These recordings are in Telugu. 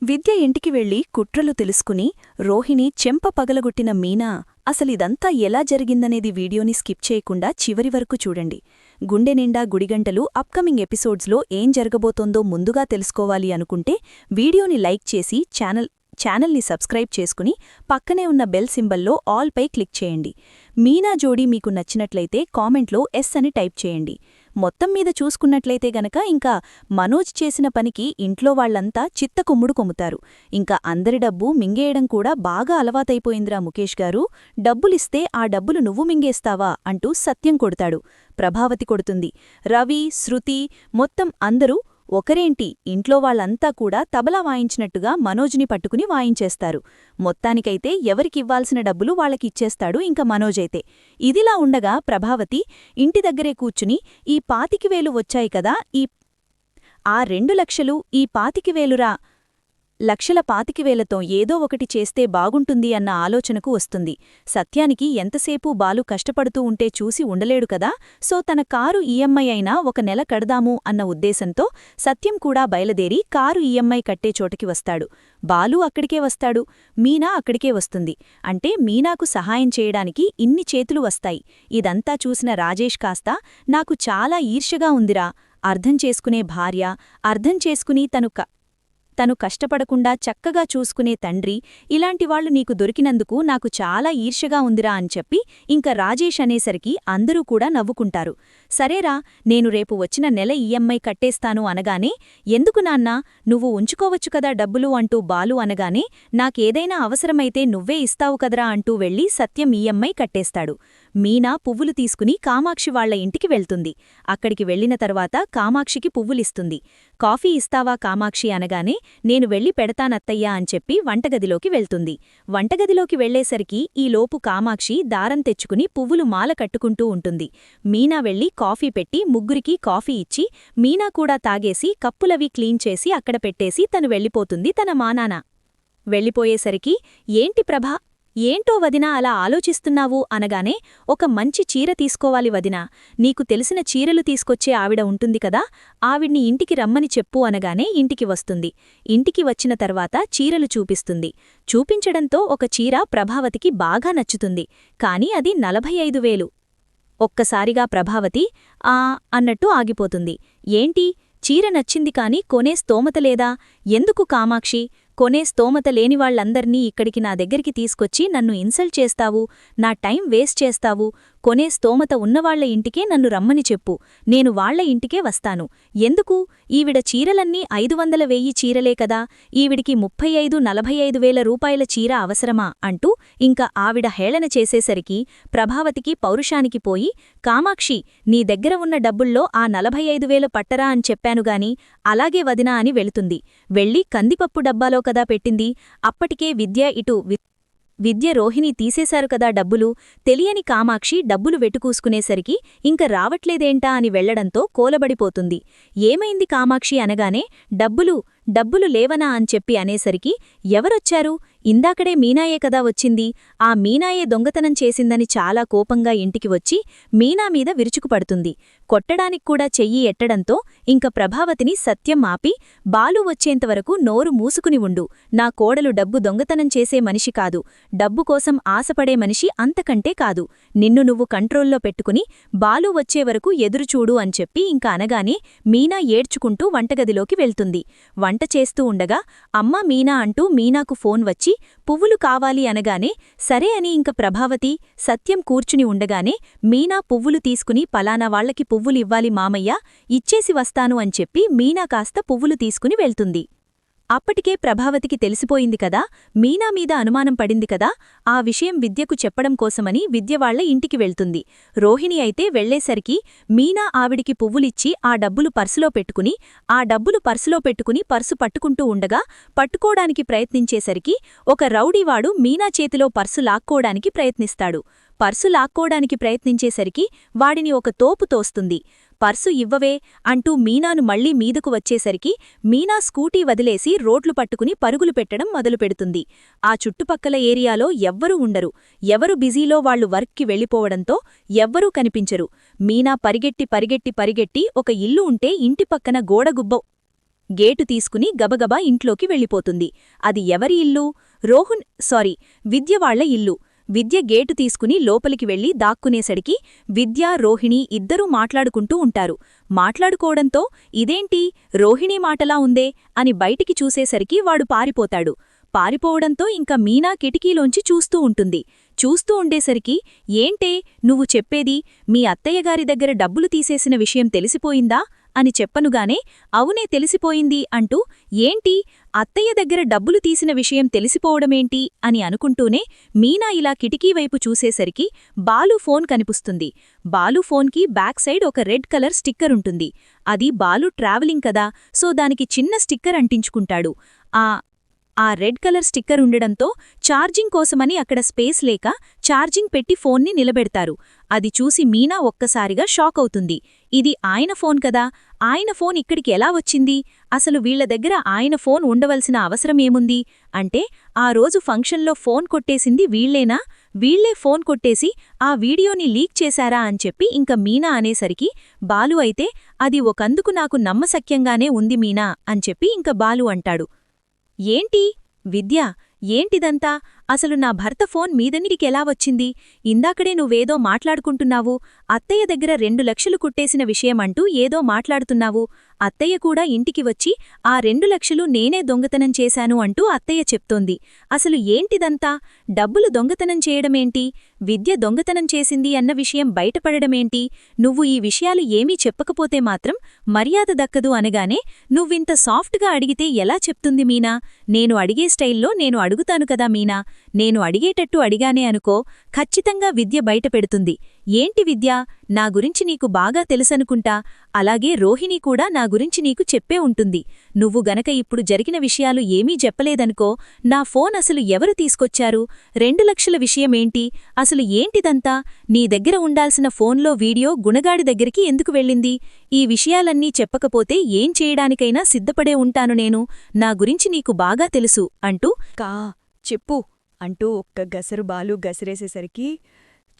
విద్య ఇంటికి వెళ్లి కుట్రలు తెలుసుకుని రోహిణి చెంప పగలగొట్టిన మీనా అసలిదంతా ఎలా జరిగిందనేది వీడియోని స్కిప్ చేయకుండా చివరి వరకు చూడండి. గుండె నిండా గుడిగంటలు అప్కమింగ్ ఎపిసోడ్స్లో ఏం జరగబోతోందో ముందుగా తెలుసుకోవాలి అనుకుంటే వీడియోని లైక్ చేసి ఛానల్ని సబ్స్క్రైబ్ చేసుకుని పక్కనే ఉన్న బెల్ సింబల్లో ఆల్ పై క్లిక్ చేయండి. మీనా జోడీ మీకు నచ్చినట్లయితే కామెంట్లో ఎస్ అని టైప్ చేయండి. మొత్తం మీద చూసుకున్నట్లయితే గనక ఇంకా మనోజ్ చేసిన పనికి ఇంట్లో వాళ్లంతా చిత్తకుమ్ముడు కొమ్ముతారు. ఇంకా అందరి డబ్బు మింగేయడం కూడా బాగా అలవాతైపోయిందిరా ముఖేష్ గారు, డబ్బులిస్తే ఆ డబ్బులు నువ్వు మింగేస్తావా అంటూ సత్యం కొడతాడు. ప్రభావతి కొడుతుంది. రవి, శృతి మొత్తం అందరూ ఒకరేంటి ఇంట్లో వాళ్లంతా కూడా తబలా వాయించినట్టుగా మనోజ్ని పట్టుకుని వాయించేస్తారు. మొత్తానికైతే ఎవరికివ్వాల్సిన డబ్బులు వాళ్ళకిచ్చేస్తాడు ఇంకా మనోజైతే. ఇదిలా ఉండగా ప్రభావతి ఇంటి దగ్గరే కూర్చుని ఈ 25,000 వచ్చాయి కదా, ఆ 2 లక్షలు ఈ 25,000రా, లక్షల 25,000తో ఏదో ఒకటి చేస్తే బాగుంటుంది అన్న ఆలోచనకు వస్తుంది. సత్యానికి ఎంతసేపూ బాలు కష్టపడుతూ ఉంటే చూసి ఉండలేడు కదా, సో తన కారు ఈఎంఐ అయినా ఒక నెల కడదాము అన్న ఉద్దేశంతో సత్యం కూడా బయలుదేరి కారు ఈఎంఐ కట్టే చోటకి వస్తాడు. బాలు అక్కడికే వస్తాడు, మీనా అక్కడికే వస్తుంది. అంటే మీనాకు సహాయం చేయడానికి ఇన్ని చేతులు వస్తాయి. ఇదంతా చూసిన రాజేష్ కాస్త నాకు చాలా ఈర్ష్యగా ఉందిరా, అర్థం చేసుకునే భార్య, అర్థం చేసుకుని తను కష్టపడకుండా చక్కగా చూసుకునే తండ్రి, ఇలాంటివాళ్లు నీకు దొరికినందుకు నాకు చాలా ఈర్ష్యగా ఉందిరా అని చెప్పి ఇంక రాజేష్ అనేసరికి అందరూ కూడా నవ్వుకుంటారు. సరేరా, నేను రేపు వచ్చిన నెల ఈఎంఐ కట్టేస్తాను అనగానే, ఎందుకు నాన్నా, నువ్వు ఉంచుకోవచ్చు కదా డబ్బులు అంటూ బాలు అనగానే, నాకేదైనా అవసరమైతే నువ్వే ఇస్తావు కదరా అంటూ వెళ్లి సత్యం ఈఎంఐ కట్టేస్తాడు. మీనా పువ్వులు తీసుకుని కామాక్షి వాళ్ల ఇంటికి వెళ్తుంది. అక్కడికి వెళ్లిన తర్వాత కామాక్షికి పువ్వులిస్తుంది. కాఫీ ఇస్తావా కామాక్షి అనగానే, నేను వెళ్ళి పెడతానత్తయ్యా అని చెప్పి వంటగదిలోకి వెళ్తుంది. వంటగదిలోకి వెళ్లేసరికి ఈలోపు కామాక్షి దారం తెచ్చుకుని పువ్వులు మాల కట్టుకుంటూ ఉంటుంది. మీనా వెళ్లి కాఫీ పెట్టి ముగ్గురికి కాఫీ ఇచ్చి మీనా కూడా తాగేసి కప్పులవి క్లీన్ చేసి అక్కడ పెట్టేసి తను వెళ్ళిపోతుంది తన మానాన. వెళ్ళిపోయేసరికి ఏంటి ప్రభా, ఏంటో వదినా అలా ఆలోచిస్తున్నావు అనగానే, ఒక మంచి చీర తీసుకోవాలి వదినా, నీకు తెలిసిన చీరలు తీసుకొచ్చే ఆవిడ ఉంటుంది కదా, ఆవిడ్ని ఇంటికి రమ్మని చెప్పు అనగానే ఇంటికి వస్తుంది. ఇంటికి వచ్చిన తర్వాత చీరలు చూపిస్తుంది. చూపించడంతో ఒక చీర ప్రభావతికి బాగా నచ్చుతుంది. కాని అది 45,000. ఒక్కసారిగా ప్రభావతి అన్నట్టు ఆగిపోతుంది. ఏంటి, చీర నచ్చింది కాని కొనే స్తోమత లేదా? ఎందుకు కామాక్షి, కొనే స్తోమత లేనివాళ్లందర్నీ ఇక్కడికి నా దగ్గరికి తీసుకొచ్చి నన్ను ఇన్సల్ట్ చేస్తావు, నా టైం వేస్ట్ చేస్తావు? కొనే స్తోమత ఉన్నవాళ్ల ఇంటికే నన్ను రమ్మని చెప్పు, నేను వాళ్ల ఇంటికే వస్తాను. ఎందుకు, ఈవిడ చీరలన్నీ 500,000 చీరలే కదా, ఈవిడికి 35,000-45,000 రూపాయల చీర అవసరమా అంటూ ఇంకా ఆవిడ హేళన చేసేసరికి ప్రభావతికి పౌరుషానికి పోయి, కామాక్షి, నీ దగ్గర ఉన్న డబ్బుల్లో ఆ 45,000 పట్టరా అని చెప్పానుగాని, అలాగే వదినా అని వెళుతుంది. వెళ్ళి కందిపప్పు డబ్బాలో కదా పెట్టింది. అప్పటికే విద్య రోహిణి తీసేశారు కదా డబ్బులు. తెలియని కామాక్షి డబ్బులు వెటుకూసుకునేసరికి ఇంక రావట్లేదేంటా అని వెళ్లడంతో కోలబడిపోతుంది. ఏమైంది కామాక్షి అనగానే, డబ్బులు లేవనా అని చెప్పి అనేసరికి, ఎవరొచ్చారు, ఇందాకడే మీనాయే కదా వచ్చింది, ఆ మీనాయే దొంగతనం చేసిందని చాలా కోపంగా ఇంటికి వచ్చి మీనా మీద విరుచుకుపడుతుంది. కొట్టడానిక్కూడా చెయ్యి ఎట్టడంతో ఇంక ప్రభావతిని సత్యం ఆపి, బాలు వచ్చేంతవరకు నోరు మూసుకుని ఉండు, నా కోడలు డబ్బు దొంగతనం చేసే మనిషి కాదు, డబ్బు కోసం ఆశపడే మనిషి అంతకంటే కాదు, నిన్ను నువ్వు కంట్రోల్లో పెట్టుకుని బాలు వచ్చేవరకు ఎదురుచూడు అని చెప్పి ఇంక అనగానే మీనా ఏడ్చుకుంటూ వంటగదిలోకి వెళ్తుంది. వంట చేస్తూ ఉండగా అమ్మా మీనా అంటూ మీనాకు ఫోన్ వచ్చి పువ్వులు కావాలి అనగానే, సరే అని ఇంక ప్రభావతి, సత్యం కూర్చుని ఉండగానే మీనా పువ్వులు తీసుకుని పలానా వాళ్లకి పువ్వులు ఇవ్వాలి మామయ్య, ఇచ్చేసి వస్తాను అని చెప్పి మీనా కాస్త పువ్వులు తీసుకుని వెళ్తుంది. అప్పటికే ప్రభావతికి తెలిసిపోయింది కదా, మీనా మీద అనుమానం పడింది కదా, ఆ విషయం విద్యకు చెప్పడం కోసమని విద్యవాళ్ల ఇంటికి వెళ్తుంది. రోహిణి అయితే వెళ్లేసరికి మీనా ఆవిడికి పువ్వులిచ్చి ఆ డబ్బులు పర్సులో పెట్టుకుని పర్సు పట్టుకుంటూ ఉండగా, పట్టుకోడానికి ప్రయత్నించేసరికి ఒక రౌడీవాడు మీనా చేతిలో పర్సు లాక్కోడానికి ప్రయత్నిస్తాడు. పర్సు లాక్కోడానికి ప్రయత్నించేసరికి వాడిని ఒక తోపు తోస్తుంది. పర్సు ఇవ్వవే అంటూ మీనాను మళ్లీ మీదకు వచ్చేసరికి మీనా స్కూటీ వదిలేసి రోడ్లు పట్టుకుని పరుగులు పెట్టడం మొదలుపెడుతుంది. ఆ చుట్టుపక్కల ఏరియాలో ఎవ్వరూ ఉండరు. ఎవరు బిజీలో వాళ్లు వర్క్కి వెళ్ళిపోవడంతో ఎవ్వరూ కనిపించరు. మీనా పరిగెట్టి ఒక ఇల్లు ఉంటే ఇంటి పక్కన గోడగుబ్బ గేటు తీసుకుని గబగబా ఇంట్లోకి వెళ్ళిపోతుంది. అది ఎవరి ఇల్లు? విద్య వాళ్ల ఇల్లు. విద్య గేటు తీసుకుని లోపలికి వెళ్లి దాక్కునేసడికి విద్య, రోహిణి ఇద్దరూ మాట్లాడుకుంటూ ఉంటారు. మాట్లాడుకోవడంతో ఇదేంటి రోహిణీ మాటలా ఉందే అని బయటికి చూసేసరికి వాడు పారిపోతాడు. పారిపోవడంతో ఇంక మీనా కిటికీలోంచి చూస్తూ ఉంటుంది. చూస్తూ ఉండేసరికి ఏంటే నువ్వు చెప్పేది? మీ అత్తయ్యగారి దగ్గర డబ్బులు తీసేసిన విషయం తెలిసిపోయిందా అని చెప్పనుగానే అవునే తెలిసిపోయింది అంటూ ఏంటి అత్తయ్య దగ్గర డబ్బులు తీసిన విషయం తెలిసిపోవడమేంటి అని అనుకుంటూనే మీనా ఇలా కిటికీవైపు చూసేసరికి బాలు ఫోన్ కనిపిస్తుంది. బాలు ఫోన్కి బ్యాక్ సైడ్ ఒక రెడ్ కలర్ స్టిక్కర్ ఉంటుంది. అది బాలు ట్రావెలింగ్ కదా, సో దానికి చిన్న స్టిక్కర్ అంటించుకుంటాడు. ఆ రెడ్ కలర్ స్టిక్కర్ ఉండడంతో ఛార్జింగ్ కోసమని అక్కడ స్పేస్ లేక ఛార్జింగ్ పెట్టి ఫోన్ని నిలబెడతారు. అది చూసి మీనా ఒక్కసారిగా షాక్ అవుతుంది. ఇది ఆయన ఫోన్ కదా, ఆయన ఫోన్ ఇక్కడికి ఎలా వచ్చింది? అసలు వీళ్ల దగ్గర ఆయన ఫోన్ ఉండవలసిన అవసరమేముంది? అంటే ఆ రోజు ఫంక్షన్లో ఫోన్ కొట్టేసింది వీళ్లేనా? వీళ్లే ఫోన్ కొట్టేసి ఆ వీడియోని లీక్ చేశారా అని చెప్పి ఇంక మీనా అనేసరికి బాలు అయితే అది ఒకందుకు నాకు నమ్మశక్యంగానే ఉంది మీనా అని చెప్పి ఇంక బాలు అంటాడు. ఏంటి విద్య, ఏంటిదంతా? అసలు నా భర్త ఫోన్ మీదనిడికెలా వచ్చింది? ఇందాకడే నువ్వేదో మాట్లాడుకుంటున్నావు. అత్తయ్య దగ్గర 2 లక్షలు కుట్టేసిన విషయమంటూ ఏదో మాట్లాడుతున్నావు. అత్తయ్య కూడా ఇంటికి వచ్చి ఆ 2 లక్షలు నేనే దొంగతనం చేశాను అంటూ అత్తయ్య చెప్తోంది. అసలు ఏంటిదంతా? డబ్బులు దొంగతనం చేయడమేంటి? విద్య దొంగతనం చేసింది అన్న విషయం బయటపడడమేంటి? నువ్వు ఈ విషయాలు ఏమీ చెప్పకపోతే మాత్రం మర్యాద దక్కదు అనగానే నువ్వింత సాఫ్ట్గా అడిగితే ఎలా చెప్తుంది మీనా? నేను అడిగే స్టైల్లో నేను అడుగుతాను కదా మీనా. నేను అడిగేటట్టు అడిగానే అనుకో, ఖచ్చితంగా విద్య బయటపెడుతుంది. ఏంటి విద్య, నా గురించి నీకు బాగా తెలుసనుకుంటా. అలాగే రోహిణి కూడా నా గురించి నీకు చెప్పే ఉంటుంది. నువ్వు గనక ఇప్పుడు జరిగిన విషయాలు ఏమీ చెప్పలేదనుకో, నా ఫోన్ అసలు ఎవరు తీసుకొచ్చారు? 2 లక్షల విషయమేంటి? అసలు ఏంటిదంతా? నీ దగ్గర ఉండాల్సిన ఫోన్లో వీడియో గుణగాడి దగ్గరికి ఎందుకు వెళ్ళింది? ఈ విషయాలన్నీ చెప్పకపోతే ఏం చేయడానికైనా సిద్ధపడే ఉంటాను నేను. నా గురించి నీకు బాగా తెలుసు అంటూ చెప్పు అంటూ ఒక్క గసరు బాలు గసిరేసేసరికి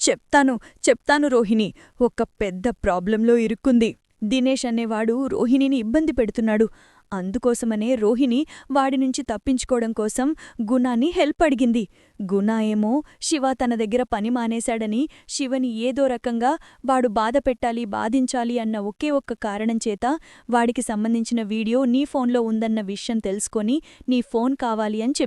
చెప్తాను రోహిణి, ఒక పెద్ద ప్రాబ్లంలో ఇరుక్కుంది. దినేష్ అనేవాడు రోహిణిని ఇబ్బంది పెడుతున్నాడు. అందుకోసమనే రోహిణి వాడినుంచి తప్పించుకోవడం కోసం గుణాని హెల్ప్ అడిగింది. గుణ ఏమో శివ తన దగ్గర పని మానేశాడని, శివని ఏదో రకంగా వాడు బాధించాలి అన్న ఒకే ఒక్క కారణం చేత వాడికి సంబంధించిన వీడియో నీ ఫోన్లో ఉందన్న విషయం తెలుసుకొని నీ ఫోన్ కావాలి అని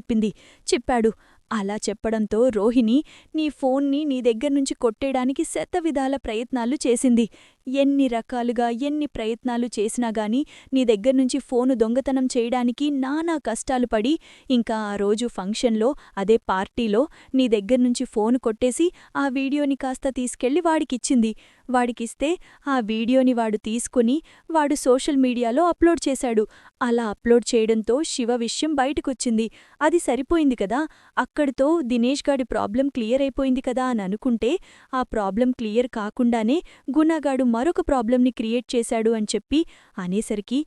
చెప్పాడు. అలా చెప్పడంతో రోహిణి నీ ఫోన్ని నీ దగ్గర్నుంచి కొట్టేయడానికి శతవిధాల ప్రయత్నాలు చేసింది. ఎన్ని రకాలుగా ఎన్ని ప్రయత్నాలు చేసినాగాని నీ దగ్గర్నుంచి ఫోను దొంగతనం చేయడానికి నానా కష్టాలు పడి ఇంకా ఆ రోజు ఫంక్షన్లో అదే పార్టీలో నీ దగ్గర్నుంచి ఫోను కొట్టేసి ఆ వీడియోని కాస్త తీసుకెళ్లి వాడికిచ్చింది. వాడికిస్తే ఆ వీడియోని వాడు తీసుకుని వాడు సోషల్ మీడియాలో అప్లోడ్ చేశాడు. అలా అప్లోడ్ చేయడంతో శివ విషయం బయటకొచ్చింది. అది సరిపోయింది కదా, అక్కడితో దినేష్ గాడి ప్రాబ్లం క్లియర్ అయిపోయింది కదా అని అనుకుంటే ఆ ప్రాబ్లం క్లియర్ కాకుండానే గుణగాడు మరొక ప్రాబ్లంని క్రియేట్ చేశాడు అని చెప్పి అనేసరికి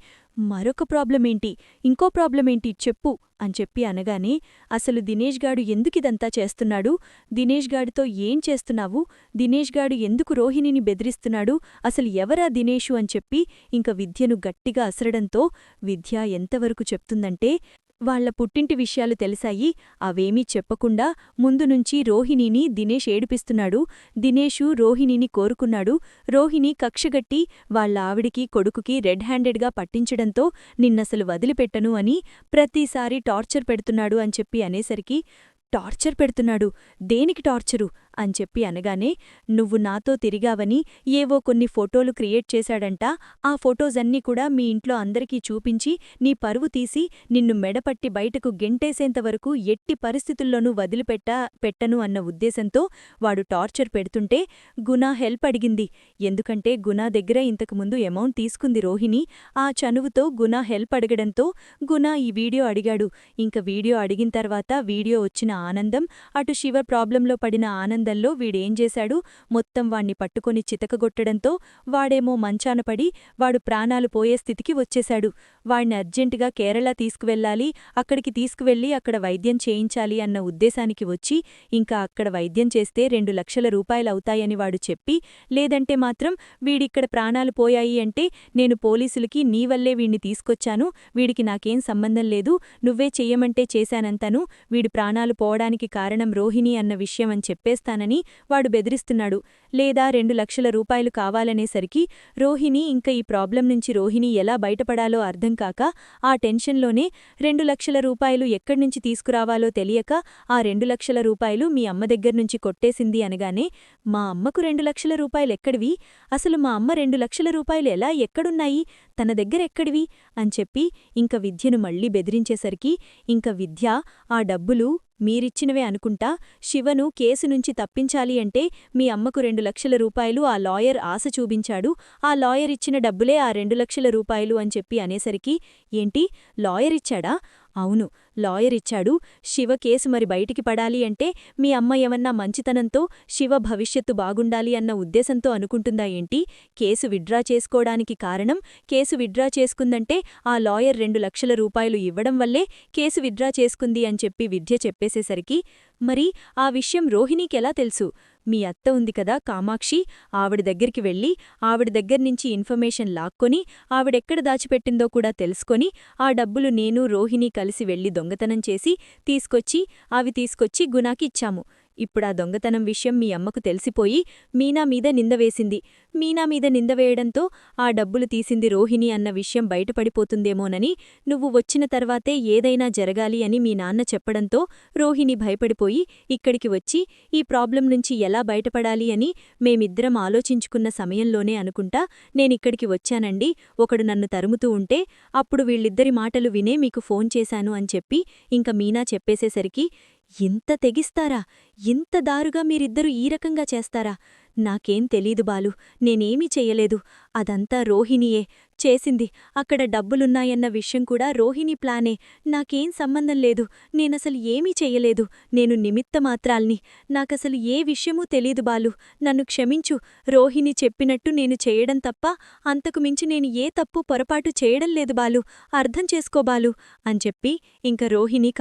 మరొక ప్రాబ్లమేంటి, ఇంకో ప్రాబ్లమేంటి చెప్పు అని చెప్పి అనగానే అసలు దినేష్ గాడు ఎందుకిదంతా చేస్తున్నాడు? దినేష్ గాడితో ఏం చేస్తున్నావు? దినేష్ గాడు ఎందుకు రోహిణిని బెదిరిస్తున్నాడు? అసలు ఎవరా దినేషు అని చెప్పి ఇంక విద్యను గట్టిగా అసరడంతో విద్య ఎంతవరకు చెప్తుందంటే వాళ్ల పుట్టింటి విషయాలు తెలిసాయి. అవేమీ చెప్పకుండా ముందునుంచి రోహిణిని దినేష్ ఏడిపిస్తున్నాడు. దినేషు రోహిణిని కోరుకున్నాడు. రోహిణి కక్షగట్టి వాళ్ళ ఆవిడికి కొడుకుకి రెడ్ హ్యాండెడ్గా పట్టించడంతో నిన్నసలు వదిలిపెట్టను అని ప్రతిసారి టార్చర్ పెడుతున్నాడు అని చెప్పి అనేసరికి టార్చర్ పెడుతున్నాడు, దేనికి టార్చరు అని చెప్పి అనగానే నువ్వు నాతో తిరిగావని ఏవో కొన్ని ఫోటోలు క్రియేట్ చేశాడంట. ఆ ఫొటోజన్నీ కూడా మీ ఇంట్లో అందరికీ చూపించి నీ పరువు తీసి నిన్ను మెడపట్టి బయటకు గెంటేసేంతవరకు ఎట్టి పరిస్థితుల్లోనూ పెట్టను అన్న ఉద్దేశంతో వాడు టార్చర్ పెడుతుంటే గుణ హెల్ప్ అడిగింది. ఎందుకంటే గుణ దగ్గర ఇంతకుముందు అమౌంట్ తీసుకుంది రోహిణి. ఆ చనువుతో గుణ హెల్ప్ అడగడంతో గుణ ఈ వీడియో అడిగాడు. ఇంక వీడియో అడిగిన తర్వాత వీడియో వచ్చిన ఆనందం, అటు శివ ప్రాబ్లంలో పడిన ఆనందం ఆనందంలో వీడేం చేశాడు, మొత్తం వాణ్ణి పట్టుకొని చితకగొట్టడంతో వాడేమో మంచానపడి వాడు ప్రాణాలు పోయే స్థితికి వచ్చేశాడు. వాణ్ణి అర్జెంటుగా కేరళ తీసుకువెళ్ళాలి, అక్కడికి తీసుకువెళ్ళి అక్కడ వైద్యం చేయించాలి అన్న ఉద్దేశానికి వచ్చి, ఇంకా అక్కడ వైద్యం చేస్తే 2 లక్షల రూపాయలవుతాయని వాడు చెప్పి, లేదంటే మాత్రం వీడిక్కడ ప్రాణాలు పోయాయి అంటే నేను పోలీసులకి నీ వల్లే వీణ్ణి తీసుకొచ్చాను, వీడికి నాకేం సంబంధం లేదు, నువ్వే చెయ్యమంటే చేశానంతను, వీడి ప్రాణాలు పోవడానికి కారణం రోహిణి అన్న విషయం అని చెప్పేస్తానని వాడు బెదిరిస్తున్నాడు. లేదా 2 లక్షల రూపాయలు కావాలనేసరికి రోహిణి ఇంకా ఈ ప్రాబ్లం నుంచి రోహిణి ఎలా బయటపడాలో అర్థం కాక ఆ టెన్షన్లోనే 2 లక్షల రూపాయలు ఎక్కడ్నుంచి తీసుకురావాలో తెలియక ఆ 2 లక్షల రూపాయలు మీ అమ్మ దగ్గర్నుంచి కొట్టేసింది అనగానే, మా అమ్మకు 2 లక్షల రూపాయలెక్కడివి, అసలు మా అమ్మ 2 లక్షల రూపాయలు ఎలా ఎక్కడున్నాయి, తన దగ్గరెక్కడివి అని చెప్పి ఇంక విద్యను మళ్లీ బెదిరించేసరికి ఇంక విద్య ఆ డబ్బులు మీరిచ్చినవే అనుకుంటా, శివను కేసు నుంచి తప్పించాలి అంటే మీ అమ్మకు 2 లక్షల రూపాయలు ఆ లాయర్ ఆశ చూపించాడు, ఆ లాయర్ ఇచ్చిన డబ్బులే ఆ 2 లక్షల రూపాయలు అని చెప్పి అనేసరికి, ఏంటి లాయరిచ్చాడా? అవును, లాయరిచ్చాడు. శివ కేసు మరి బయటికి పడాలి అంటే మీ అమ్మ ఏమన్నా మంచితనంతో శివ భవిష్యత్తు బాగుండాలి అన్న ఉద్దేశంతో అనుకుంటుందా ఏంటి? కేసు విత్డ్రా చేసుకోవడానికి కారణం, కేసు విత్డ్రా చేసుకుందంటే ఆ లాయర్ 2 లక్షల రూపాయలు ఇవ్వడం వల్లే కేసు విత్డ్రా చేసుకుంది అని చెప్పి విద్య చెప్పేసేసరికి, మరి ఆ విషయం రోహిణీకెలా తెలుసు? మీ అత్త ఉంది కదా కామాక్షి, ఆవిడ దగ్గరికి వెళ్ళి ఆవిడ దగ్గర్నించి ఇన్ఫర్మేషన్ లాక్కొని ఆవిడెక్కడ దాచిపెట్టిందో కూడా తెలుసుకొని ఆ డబ్బులు నేను రోహిణి కలిసి వెళ్ళి దొంగతనం చేసి తీసుకొచ్చి గుణాకి ఇచ్చాము. ఇప్పుడా దొంగతనం విషయం మీ అమ్మకు తెలిసిపోయి మీనా మీద నింద వేసింది. మీనా మీద నింద వేయడంతో ఆ డబ్బులు తీసింది రోహిణి అన్న విషయం బయటపడిపోతుందేమోనని నువ్వు వచ్చిన తర్వాతే ఏదైనా జరగాలి అని మీ నాన్న చెప్పడంతో రోహిణి భయపడిపోయి ఇక్కడికి వచ్చి ఈ ప్రాబ్లం నుంచి ఎలా బయటపడాలి అని మేమిద్దరం ఆలోచించుకున్న సమయంలోనే అనుకుంటా నేనిక్కడికి వచ్చానండి. ఒకడు నన్ను తరుముతూ ఉంటే అప్పుడు వీళ్ళిద్దరి మాటలు వినే మీకు ఫోన్ చేశాను అని చెప్పి ఇంక మీనా చెప్పేసేసరికి, ఇంత తెగిస్తారా, ఇంత దారుగా మీరిద్దరూ ఈ రకంగా చేస్తారా? నాకేం తెలీదు బాలు, నేనేమీ చెయ్యలేదు, అదంతా రోహిణియే చేసింది. అక్కడ డబ్బులున్నాయన్న విషయం కూడా రోహిణి ప్లానే, నాకేం సంబంధం లేదు, నేనసలు ఏమీ చెయ్యలేదు, నేను నిమిత్తమాత్రాల్ని, నాకసలు ఏ విషయమూ తెలీదు బాలు, నన్ను క్షమించు. రోహిణి చెప్పినట్టు నేను చేయడం తప్ప అంతకు మించి నేను ఏ తప్పు పొరపాటు చేయడం లేదు బాలు, అర్థం చేసుకో బాలు అని చెప్పి ఇంక రోహిణి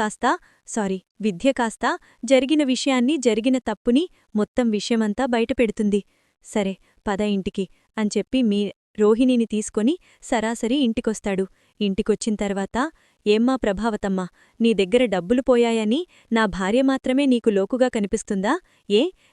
విద్య కాస్త జరిగిన విషయాన్ని, జరిగిన తప్పుని, మొత్తం విషయమంతా బయటపెడుతుంది. సరే పద ఇంటికి అని చెప్పి రోహిణిని తీసుకొని సరాసరి ఇంటికొస్తాడు. ఇంటికొచ్చిన తర్వాత, ఏమ్మా ప్రభావతమ్మా, నీ దగ్గర డబ్బులు పోయాయని నా భార్య మాత్రమే నీకు లోకుగా కనిపిస్తుందా?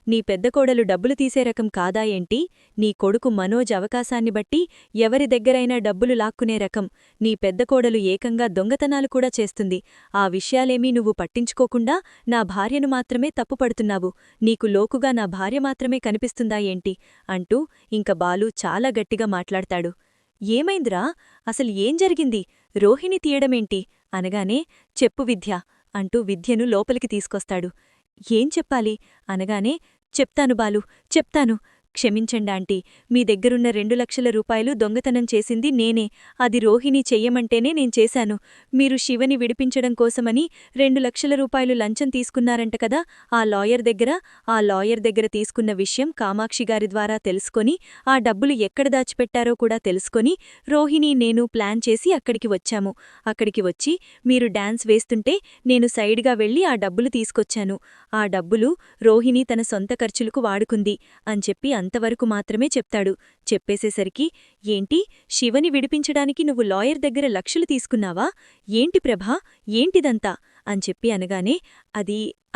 నీ పెద్ద కోడలు డబ్బులు తీసే రకం కాదా ఏంటి? నీ కొడుకు మనోజ్ అవకాశాన్ని బట్టి ఎవరి దగ్గరైనా డబ్బులు లాక్కునే రకం. నీ పెద్ద కోడలు ఏకంగా దొంగతనాలు కూడా చేస్తుంది. ఆ విషయాలేమీ నువ్వు పట్టించుకోకుండా నా భార్యను మాత్రమే తప్పుపడుతున్నావు. నీకు లోకుగా నా భార్య మాత్రమే కనిపిస్తుందా ఏంటి అంటూ ఇంక బాలు చాలా గట్టిగా మాట్లాడతాడు. ఏమైందిరా, అసలు ఏం జరిగింది, రోహిణి తీయడమేంటి అనగానే, చెప్పు విద్య అంటూ విద్యను లోపలికి తీసుకొస్తాడు. ఏం చెప్పాలి అనగానే, చెప్తాను బాలు, చెప్తాను. క్షమించండాంటీ, మీ దగ్గరున్న 2 లక్షల రూపాయలు దొంగతనం చేసింది నేనే. అది రోహిణి చెయ్యమంటేనే నేను చేశాను. మీరు శివని విడిపించడం కోసమని 2 లక్షల రూపాయలు లంచం తీసుకున్నారంట కదా ఆ లాయర్ దగ్గర తీసుకున్న విషయం కామాక్షిగారి ద్వారా తెలుసుకొని ఆ డబ్బులు ఎక్కడ దాచిపెట్టారో కూడా తెలుసుకొని రోహిణి నేను ప్లాన్ చేసి అక్కడికి వచ్చాము. అక్కడికి వచ్చి మీరు డాన్స్ వేస్తుంటే నేను సైడ్గా వెళ్ళి ఆ డబ్బులు తీసుకొచ్చాను. ఆ డబ్బులు రోహిణి తన సొంత ఖర్చులకు వాడుకుంది అని చెప్పి అంతవరకు మాత్రమే చెప్తాడు. చెప్పేసేసరికి, ఏంటి, శివని విడిపించడానికి నువ్వు లాయర్ దగ్గర లక్షలు తీసుకున్నావా? ఏంటి ప్రభా, ఏంటిదంతా అని చెప్పి అనగానే,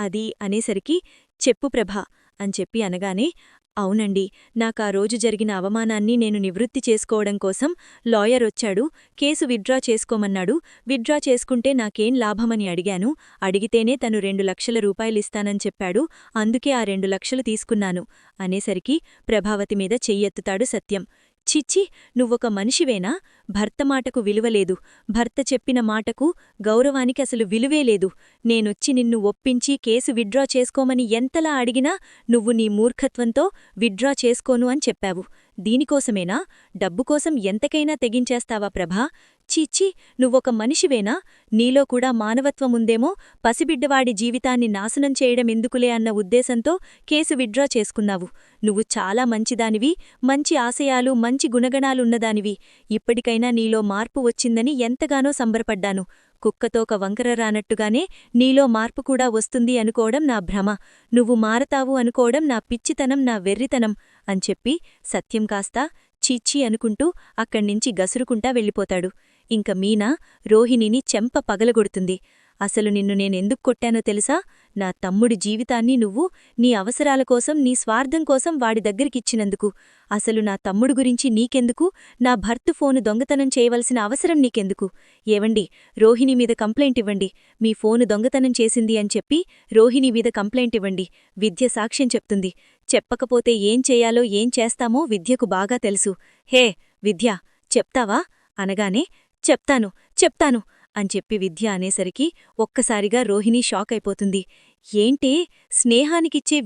అది అనేసరికి, చెప్పు ప్రభా అని చెప్పి అనగానే, అవునండి, నాకా రోజు జరిగిన అవమానాన్ని నేను నివృత్తి చేసుకోవడం కోసం లాయర్ వచ్చాడు. Case withdraw చేసుకోమన్నాడు. విత్డ్రా చేసుకుంటే నాకేం లాభమని అడిగాను. అడిగితేనే తను 2 లక్షల రూపాయలిస్తానని చెప్పాడు. అందుకే ఆ 2 లక్షలు తీసుకున్నాను అనేసరికి ప్రభావతి మీద చెయ్యెత్తుతాడు సత్యం. చిచ్చి, నువ్వొక మనిషివేనా? భర్త మాటకు విలువలేదు, భర్త చెప్పిన మాటకు, గౌరవానికి అసలు విలువేలేదు. నేనొచ్చి నిన్ను ఒప్పించి కేసు విత్డ్రా చేసుకోమని ఎంతలా అడిగినా నువ్వు నీ మూర్ఖత్వంతో విత్డ్రా చేసుకోను అని చెప్పావు. దీనికోసమేనా? డబ్బుకోసం ఎంతకైనా తెగించేస్తావా ప్రభా? చీచీ, నువ్వొక మనిషివేనా? నీలో కూడా మానవత్వముందేమో, పసిబిడ్డవాడి జీవితాన్ని నాశనం చేయడమెందుకులే అన్న ఉద్దేశంతో కేసు విత్డ్రా చేసుకున్నావు. నువ్వు చాలా మంచిదానివి, మంచి ఆశయాలు, మంచి గుణగణాలున్నదానివి. ఇప్పటికైనా నీలో మార్పు వచ్చిందని ఎంతగానో సంబరపడ్డాను. కుక్కతోక వంకర రానట్టుగానే నీలో మార్పు కూడా వస్తుంది అనుకోవడం నా భ్రమ. నువ్వు మారతావు అనుకోవడం నా పిచ్చితనం, నా వెర్రితనం అని చెప్పి సత్యం కాస్త చీచీ అనుకుంటూ అక్కడ్నించి గసురుకుంటా వెళ్ళిపోతాడు. ఇంక మీనా రోహిణిని చెంప పగలగొడుతుంది. అసలు నిన్ను నేనెందుకు కొట్టానో తెలుసా? నా తమ్ముడి జీవితాన్ని నువ్వు నీ అవసరాల కోసం, నీ స్వార్థం కోసం వాడి దగ్గరికిచ్చినందుకు. అసలు నా తమ్ముడు గురించి నీకెందుకు? నా భర్త ఫోను దొంగతనం చేయవలసిన అవసరం నీకెందుకు? ఏవండి, రోహిణి మీద కంప్లైంట్ ఇవ్వండి. మీ ఫోను దొంగతనం చేసింది అని చెప్పి రోహిణి మీద కంప్లైంట్ ఇవ్వండి. విద్య సాక్ష్యం చెప్తుంది. చెప్పకపోతే ఏం చేయాలో, ఏం చేస్తామో విద్యకు బాగా తెలుసు. హే విద్య, చెప్తావా అనగానే చెప్తాను చెప్తాను అని చెప్పి విద్య అనేసరికి ఒక్కసారిగా రోహిణి షాక్ అయిపోతుంది. ఏంటే స్నేహానికిచ్చే